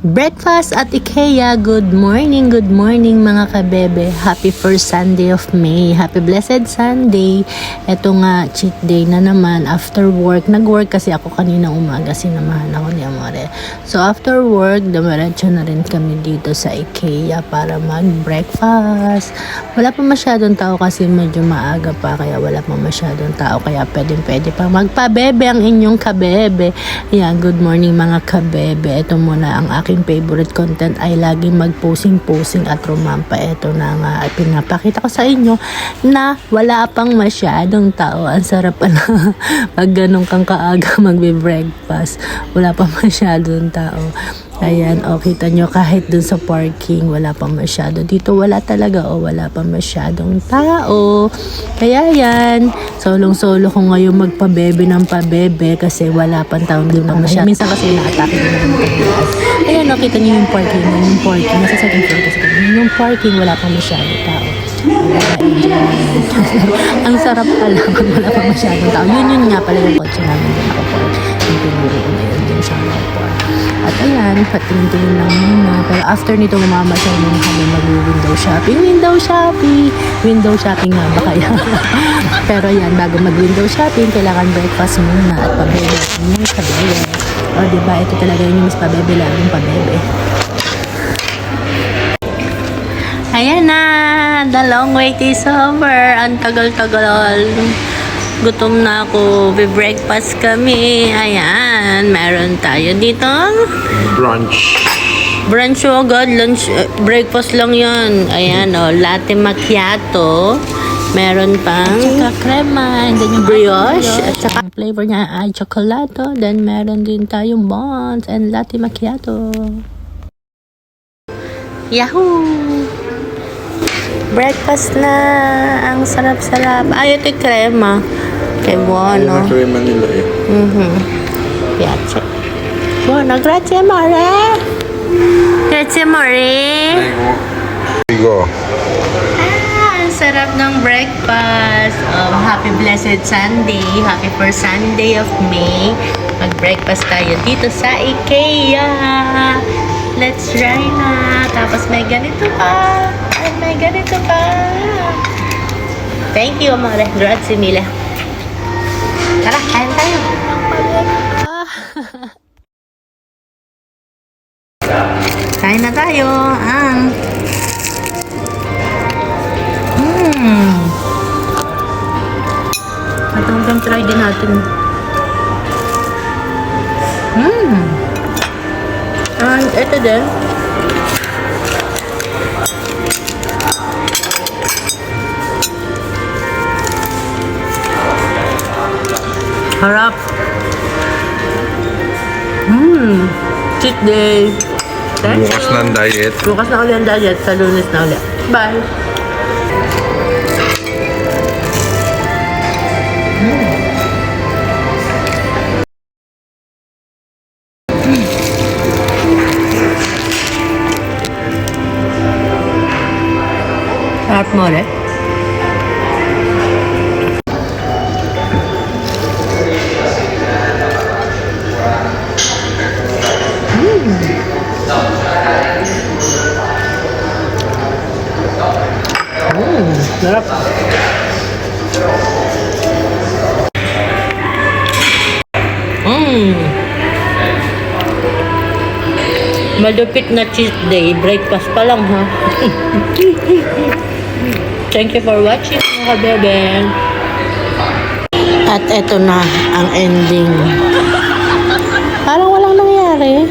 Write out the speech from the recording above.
breakfast at IKEA. Good morning mga kabebe. Happy first Sunday of May. Happy blessed Sunday. Ito nga, cheat day na naman. After work, nag-work kasi ako kanina umaga. Sinamahan ako ni Amore. So after work, dumiretso na rin kami dito sa IKEA para mag-breakfast. Wala pa masyadong tao kasi medyo maaga pa, kaya wala pa masyadong tao. Kaya pwede pa magpabebe ang inyong kabebe. Yan, good morning mga kabebe. Ito muna ang aking favorite content ay laging mag-posing at rumampa. Ito na nga at pinapakita ko sa inyo na wala pang masyadong tao. Ang sarap pala pag ganun kang kaaga magbe-breakfast. Wala pang masyadong tao. Ayan, kita nyo kahit dun sa parking wala pa masyado. Dito wala talaga wala pa masyadong tao. Kaya yan, solong-solo ko ngayon magpabebe ng pabebe kasi wala pang tao, hindi pa masyado. Minsan kasi na-atake din naman pagbilas. Ayan, nakita nyo yung parking. Nasa second floor kasi yung parking wala pa masyado tao. Ang sarap pala kung wala pa masyadong tao. Yun nga pala yung kotse namin din ako po. Yung pinuri ko na yun din siya po. At ayan, patingin-tingin lang muna. Pero after nito, mamamasyal muna kami mag-window shopping. Window shopping nga ba kaya? Pero ayan, bago mag-window shopping, kailangan breakfast muna at pabebe ng kabebe. O diba, ito talaga yung miss pabebe, laging pabebe. Ayan na, the long wait is over. Ang tagal-tagal. Gutom na ako. Be-breakfast kami. Ayan. Meron tayo dito. Brunch agad. Lunch. Breakfast lang yan. Ayan latte macchiato. Meron pang crema. And then yung brioche. At saka flavor niya ay chocolate. Then meron din tayong buns and latte macchiato. Yahoo! Breakfast na. Ang sarap-sarap. Ay, ito yung crema. Kay Buono. Yung crema nila Piace. Buono, grazie amore. Grazie amore. Go. Ang sarap ng breakfast. Happy blessed Sunday. Happy first Sunday of May. Mag-breakfast tayo dito sa IKEA. Let's try na. Tapos may ganito pa. Thank you, amore. Grazie mille. Tara, kain tayo. Kain na tayo. Itong try din natin. And ito din. Harap. Cheat day. Bukas na ang diet. Bukas na ulit ang diet. Sa Lunes na ulit. Bye. Harap mo ulit. Sarap. Malupit na cheat day. Breakfast pa lang ha. Thank you for watching mga bebe. At eto na ang ending. Parang walang nangyari.